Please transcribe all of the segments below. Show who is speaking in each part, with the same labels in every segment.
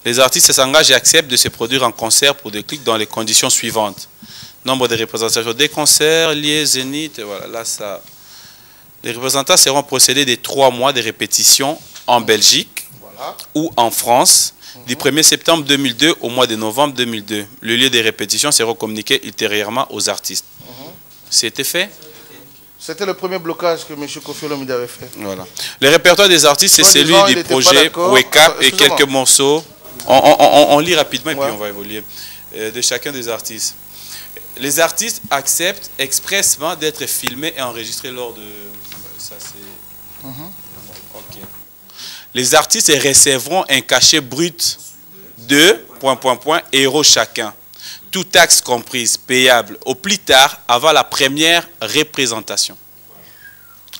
Speaker 1: Les artistes s'engagent et acceptent de se produire en concert pour des clics dans les conditions suivantes. Nombre de représentations des concerts, liés, zénith, et voilà, là ça. Les représentants seront procédés des 3 mois de répétition en Belgique ou en France, du 1er septembre 2002 au mois de novembre 2002. Le lieu des répétitions sera communiqué ultérieurement aux artistes. C'était fait?
Speaker 2: C'était le premier blocage que M. Kofi Olomide avait fait.
Speaker 1: Voilà. Le répertoire des artistes, c'est celui du projet Wake Up et quelques morceaux. On lit rapidement et puis on va évoluer. De chacun des artistes. Les artistes acceptent expressement d'être filmés et enregistrés lors de... Ça, c'est... Ok. Les artistes recevront un cachet brut de... euros chacun. Tout taxe comprise, payable au plus tard avant la première représentation.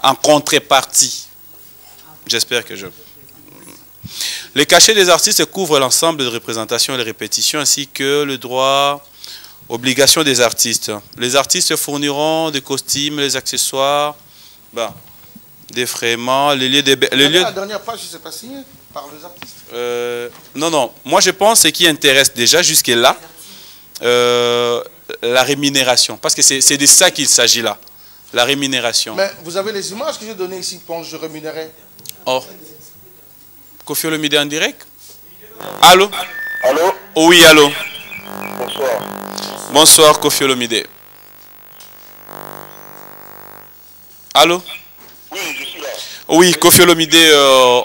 Speaker 1: En contrepartie. J'espère que je... Les cachets des artistes couvrent l'ensemble de représentations et de répétitions ainsi que le droit... Obligation des artistes. Les artistes fourniront des costumes, les accessoires, des fraiements, les lieux de...
Speaker 2: La dernière page, je ne sais pas signé par les artistes.
Speaker 1: Non. Moi, je pense que ce qui intéresse déjà jusque-là, la rémunération. Parce que c'est de ça qu'il s'agit là. La rémunération.
Speaker 2: Mais vous avez les images que j'ai données ici quand je rémunérais.
Speaker 1: Oh. Kofi Olomide en direct? Allô?
Speaker 3: Allô?
Speaker 1: Oui, allô.
Speaker 3: Bonsoir.
Speaker 1: Bonsoir, Kofi Olomide. Allô?
Speaker 3: Oui, je suis là.
Speaker 1: Oui, Kofi Olomide,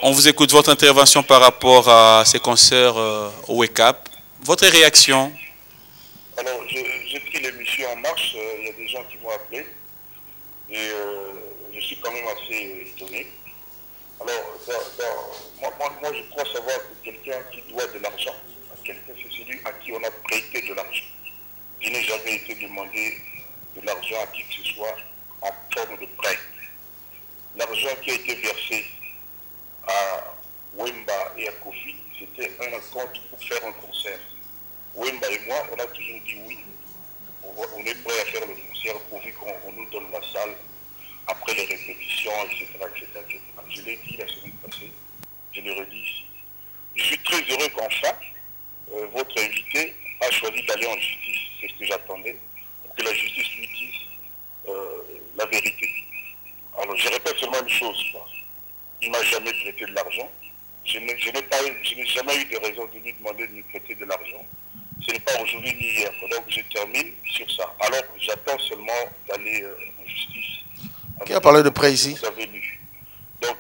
Speaker 1: on vous écoute votre intervention par rapport à ces concerts au Wake Up. Votre réaction?
Speaker 3: Alors, j'ai pris l'émission en marche. Il y a des gens qui m'ont appelé. Et je suis quand même assez étonné. Alors, moi, je crois savoir que quelqu'un qui doit de l'argent, quelqu'un, c'est celui à qui on a prêté de l'argent. Je n'ai jamais été demandé de l'argent à qui que ce soit en forme de prêt. L'argent qui a été versé à Wemba et à Kofi, c'était un compte pour faire un concert. Wemba et moi, on a toujours dit oui. On est prêt à faire le concert pourvu qu'on nous donne la salle après les répétitions, etc. Je l'ai dit la semaine passée, je le redis ici. Je suis très heureux qu'enfin, votre invité a choisi d'aller en justice. C'est ce que j'attendais, pour que la justice lui dise la vérité. Alors, je répète seulement une chose. Il ne m'a jamais prêté de l'argent. Je n'ai jamais eu de raison de lui demander de me prêter de l'argent. Ce n'est pas aujourd'hui ni hier. Donc, je termine sur ça. Alors, j'attends seulement d'aller en justice.
Speaker 2: Qui a parlé de prêt ici?
Speaker 3: Vous avez lu. Donc,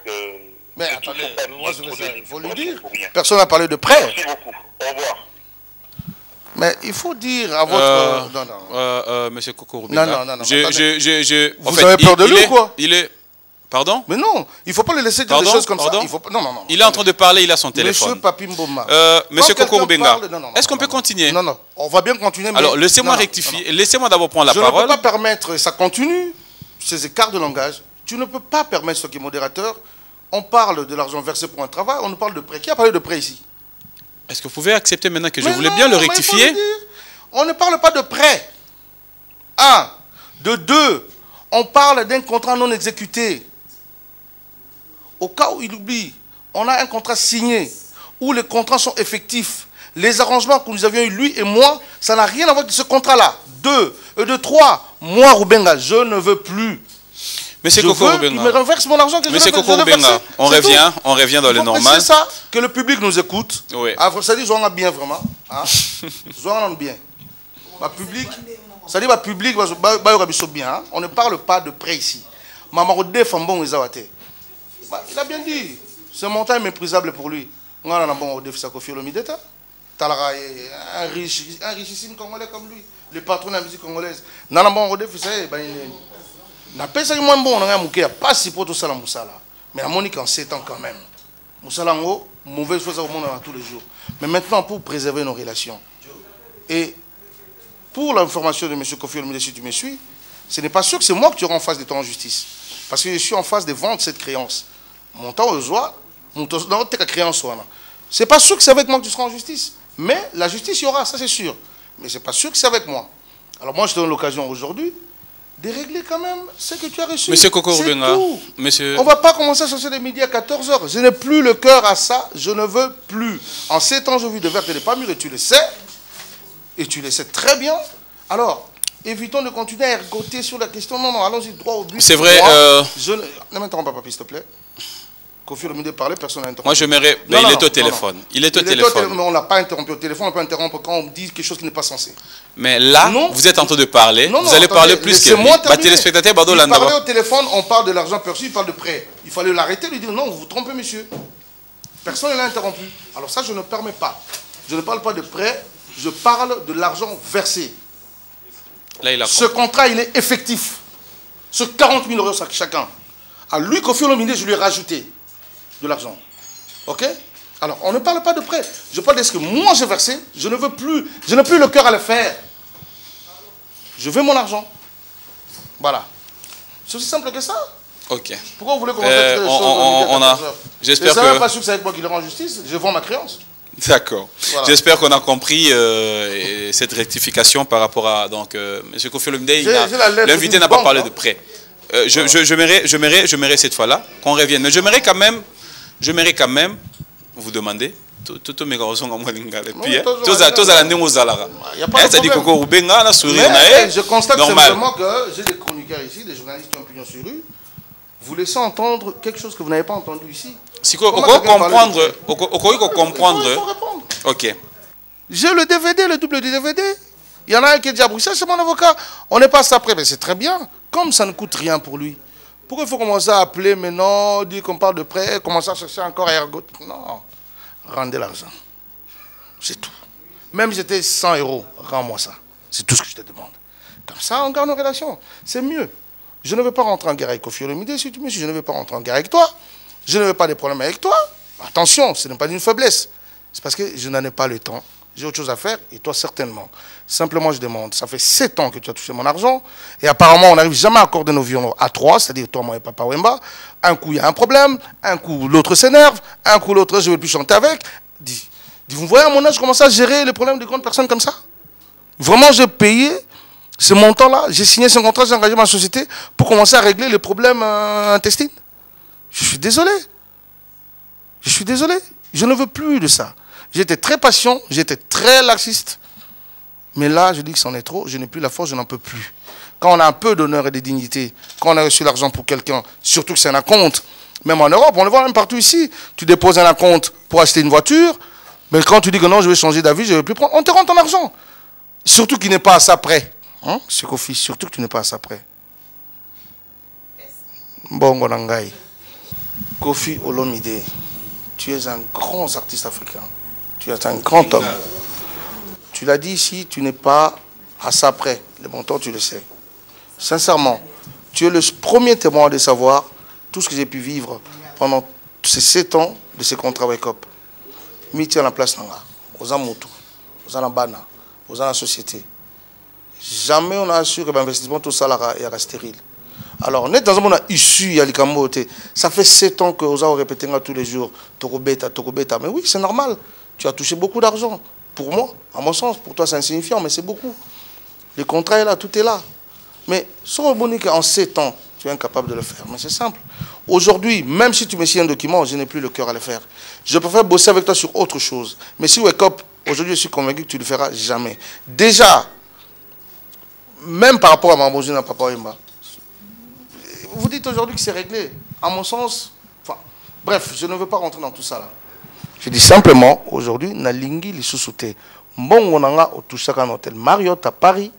Speaker 2: mais attendez, il faut lui dire. Personne n'a parlé de prêt.
Speaker 3: Merci beaucoup. Au revoir.
Speaker 2: Mais il faut dire à votre...
Speaker 1: non. Monsieur Koko
Speaker 2: Non.
Speaker 1: Vous
Speaker 2: avez peur de lui ou quoi?
Speaker 1: Il est... Pardon?
Speaker 2: Mais non, il ne faut pas le laisser dire des choses comme ça. Non.
Speaker 1: Il est en train de parler, il a son téléphone.
Speaker 2: Monsieur Papi Mboma.
Speaker 1: Monsieur Koko Rubenga, est-ce qu'on peut continuer?
Speaker 2: Non, on va bien continuer. Mais...
Speaker 1: Alors, laissez-moi rectifier. Laissez-moi d'abord prendre la parole.
Speaker 2: Je ne peux pas permettre, ça continue, ces écarts de langage. Tu ne peux pas permettre, ce qui est modérateur, on parle de l'argent versé pour un travail, on nous parle de prêt. Qui a parlé de prêt ici? Est-ce
Speaker 1: que vous pouvez accepter maintenant que je voulais bien le rectifier?
Speaker 2: On ne parle pas de prêt. 1. De 2, on parle d'un contrat non exécuté. Au cas où il oublie, on a un contrat signé, où les contrats sont effectifs. Les arrangements que nous avions eu, lui et moi, ça n'a rien à voir avec ce contrat-là. 2. Et de 3, moi, Rubenga, je ne veux plus.
Speaker 1: Monsieur Koko Rubenga.
Speaker 2: Il me renverse mon argent que
Speaker 1: Monsieur Koko Rubenga, on revient dans le normal.
Speaker 2: C'est ça, que le public nous écoute.
Speaker 1: Oui.
Speaker 2: Ça dit, on a bien vraiment. On a bien. Ma public, ça dit, ma public, bien. On ne parle pas de prêt ici. Il a bien dit. Ce montant est méprisable pour lui. On a un richissime Congolais comme lui. Le patron de la musique congolaise. On a pas ça moins bon, on a pas si pour tout ça la Moussala. Mais la Monique en 7 ans quand même. Moussala en mauvaise chose au monde tous les jours. Mais maintenant, pour préserver nos relations. Et pour l'information de M. Kofi Olomide, si tu me suis, ce n'est pas sûr que c'est moi que tu auras en face de toi en justice. Parce que je suis en face de vendre cette créance. Mon temps aux oies, mon temps de créance. C'est pas sûr que c'est avec moi que tu seras en justice. Mais la justice, il y aura, ça c'est sûr. Mais c'est pas sûr que c'est avec moi. Alors moi, je te donne l'occasion aujourd'hui de régler quand même ce que tu as reçu.
Speaker 1: Monsieur Koko Rubenga, monsieur...
Speaker 2: On ne va pas commencer à chercher des midi à 14h. Je n'ai plus le cœur à ça, je ne veux plus. En 7 ans, je vis de verre, tu n'es pas mûr et tu le sais. Et tu le sais très bien. Alors, évitons de continuer à ergoter sur la question. Non, non, allons-y droit au but.
Speaker 1: C'est vrai.
Speaker 2: Ne m'interromps pas, papi, s'il te plaît. Kofi Olomide parlait, personne n'a interrompu.
Speaker 1: Moi, je m'aimerais. Mais il est au téléphone. Il est au téléphone.
Speaker 2: Mais on ne l'a pas interrompu au téléphone. On peut interrompre quand on dit quelque chose qui n'est pas censé.
Speaker 1: Mais là, vous êtes en train de parler.
Speaker 2: Non,
Speaker 1: vous allez parler plus que lui.
Speaker 2: Téléspectateur, il parlait au téléphone, on parle de l'argent perçu, il parle de prêt. Il fallait l'arrêter, lui dire non, vous vous trompez, monsieur. Personne ne l'a interrompu. Alors ça, je ne permets pas. Je ne parle pas de prêt, je parle de l'argent versé. Là, ce contrat, il est effectif. Ce 40 000 euros chacun. À lui, Kofi Olomide, je lui ai rajouté de l'argent. Ok? Alors, on ne parle pas de prêt. Je parle de ce que moi j'ai versé. Je ne veux plus. Je n'ai plus le cœur à le faire. Je veux mon argent. Voilà. C'est aussi simple que ça.
Speaker 1: Ok.
Speaker 2: Pourquoi vous voulez commencer à faire des choses?
Speaker 1: J'espère que...
Speaker 2: Je ne sais pas sûr que c'est avec moi qui le rend justice. Je vends ma créance.
Speaker 1: D'accord. Voilà. J'espère qu'on a compris cette rectification par rapport à... Donc, M. Kofi Olomide, l'invité n'a pas parlé de prêt. J'aimerais cette fois-là qu'on revienne. Mais j'aimerais quand même vous demander tout mes garçons comme moi et puis tous à la ozalaka. C'est-à-dire que Rubenga na sourire na.
Speaker 2: Je constate simplement que j'ai des chroniqueurs ici, des journalistes qui ont pignon sur rue. Vous laissez entendre quelque chose que vous n'avez pas entendu ici.
Speaker 1: Si on comprendre, comprendre.
Speaker 2: Il faut répondre.
Speaker 1: OK.
Speaker 2: J'ai le DVD, le double du DVD. Il y en a un qui est déjà à Bruxelles, c'est mon avocat. On n'est pas ça après, mais c'est très bien. Comme ça ne coûte rien pour lui. Pourquoi il faut commencer à appeler maintenant, dire qu'on parle de prêt, commencer à chercher encore à ergot? Non. Rendez l'argent. C'est tout. Même si c'était 100 euros, rends-moi ça. C'est tout ce que je te demande. Comme ça, on garde nos relations. C'est mieux. Je ne veux pas rentrer en guerre avec Kofi Olomide, si tu me dis, je ne veux pas rentrer en guerre avec toi. Je ne veux pas des problèmes avec toi. Attention, ce n'est pas une faiblesse. C'est parce que je n'en ai pas le temps. J'ai autre chose à faire, et toi certainement. Simplement, je demande, ça fait 7 ans que tu as touché mon argent, et apparemment, on n'arrive jamais à accorder nos vies à 3, c'est-à-dire toi, moi et Papa Wemba. Un coup, il y a un problème, un coup, l'autre s'énerve, un coup, l'autre, je ne veux plus chanter avec. Dis, vous voyez à mon âge, je commence à gérer les problèmes de grandes personnes comme ça? Vraiment, j'ai payé ce montant-là, j'ai signé ce contrat, j'ai engagé ma société pour commencer à régler les problèmes intestins. Je suis désolé. Je suis désolé. Je ne veux plus de ça. J'étais très patient, j'étais très laxiste. Mais là, je dis que c'en est trop, je n'ai plus la force, je n'en peux plus. Quand on a un peu d'honneur et de dignité, quand on a reçu l'argent pour quelqu'un, surtout que c'est un acompte, même en Europe, on le voit même partout ici, tu déposes un acompte pour acheter une voiture, mais quand tu dis que non, je vais changer d'avis, je ne vais plus prendre, on te rend ton argent. Surtout qu'il n'est pas à ça près. Hein, c'est Kofi, surtout que tu n'es pas à ça près. Bongo Nangai. Kofi Olomide, tu es un grand artiste africain. Tu es un grand homme. Tu l'as dit ici, tu n'es pas à ça près. Les montants, tu le sais. Sincèrement, tu es le premier témoin de savoir tout ce que j'ai pu vivre pendant ces 7 ans de ces contrats Wake Up. Miti à la place Nanga, aux Amoto, aux Anabana, aux la société. Jamais on a assuré que l'investissement tout ça est stérile. Alors, on est dans un monde issu à l'Ikambote. Ça fait 7 ans que Oza répète tous les jours, Torobeta. Mais oui, c'est normal. Tu as touché beaucoup d'argent. Pour moi, à mon sens, pour toi c'est insignifiant, mais c'est beaucoup. Le contrat est là, tout est là. Mais sans Bonique, en 7 ans, tu es incapable de le faire. Mais c'est simple. Aujourd'hui, même si tu me signes un document, je n'ai plus le cœur à le faire. Je préfère bosser avec toi sur autre chose. Mais si Wake Up, aujourd'hui, je suis convaincu que tu ne le feras jamais. Déjà, même par rapport à Mambozina, Papa Wemba, vous dites aujourd'hui que c'est réglé. À mon sens, enfin, bref, je ne veux pas rentrer dans tout ça là. Je dis simplement, aujourd'hui, Nalingi les sous-soutés. Bon, on a touché un hôtel Marriott à Paris,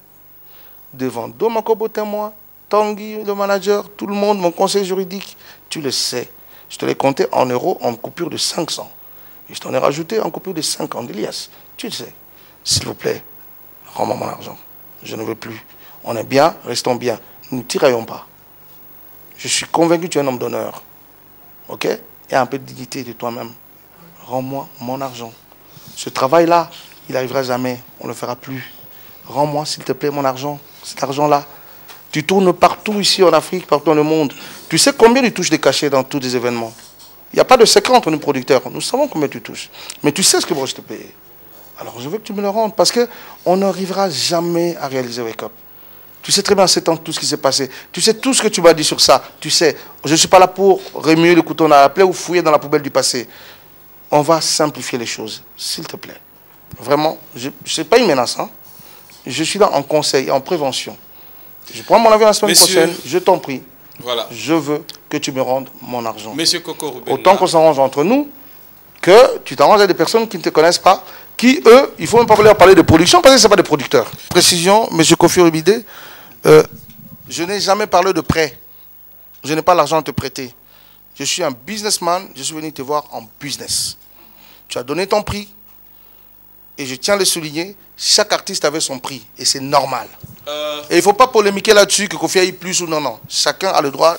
Speaker 2: devant Domakobo témoin, Tanguy, le manager, tout le monde, mon conseil juridique. Tu le sais. Je te l'ai compté en euros, en coupure de 500. Et je t'en ai rajouté en coupure de 50 d'Elias. Tu le sais. S'il vous plaît, rends-moi mon argent. Je ne veux plus. On est bien, restons bien. Ne tiraillons pas. Je suis convaincu que tu es un homme d'honneur. Ok? Et un peu de dignité de toi-même. Rends-moi mon argent. Ce travail-là, il n'arrivera jamais. On ne le fera plus. Rends-moi, s'il te plaît, mon argent. Cet argent-là. Tu tournes partout ici en Afrique, partout dans le monde. Tu sais combien tu touches des cachets dans tous les événements. Il n'y a pas de secret entre nous producteurs. Nous savons combien tu touches. Mais tu sais ce que moi je te paye. Alors je veux que tu me le rendes. Parce qu'on n'arrivera jamais à réaliser Wake Up. Tu sais très bien en 7 ans tout ce qui s'est passé. Tu sais tout ce que tu m'as dit sur ça. Tu sais, je ne suis pas là pour remuer le couteau dans la plaie ou fouiller dans la poubelle du passé. On va simplifier les choses, s'il te plaît. Vraiment, ce n'est pas une menace. Hein. Je suis là en conseil, en prévention. Je prends mon avion la semaine prochaine, je t'en prie.
Speaker 1: Voilà.
Speaker 2: Je veux que tu me rendes mon argent.
Speaker 1: Monsieur Coco Rubella.
Speaker 2: Autant qu'on s'arrange entre nous, que tu t'arranges avec des personnes qui ne te connaissent pas, qui, eux, il ne faut même pas leur parler de production, parce que ce n'est pas des producteurs. Précision, monsieur Kofi Olomide, je n'ai jamais parlé de prêt. Je n'ai pas l'argent à te prêter. Je suis un businessman, je suis venu te voir en business. Tu as donné ton prix, et je tiens à le souligner, chaque artiste avait son prix, et c'est normal. Et il ne faut pas polémiquer là-dessus, que Kofi aille plus ou non, non. Chacun a le droit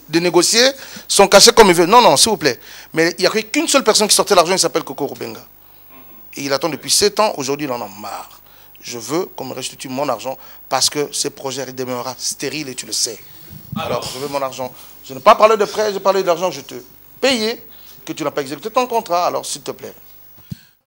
Speaker 2: de négocier son cachet comme il veut. Non, non, s'il vous plaît. Mais il n'y a qu'une seule personne qui sortait l'argent, il s'appelle Coco Rubenga. Et il attend depuis 7 ans, aujourd'hui il en a marre. Je veux qu'on me restitue mon argent, parce que ce projet demeurera stérile, et tu le sais. Alors, je veux mon argent. Je n'ai pas parlé de prêt, j'ai parlé de l'argent que je te payais, que tu n'as pas exécuté ton contrat, alors s'il te plaît.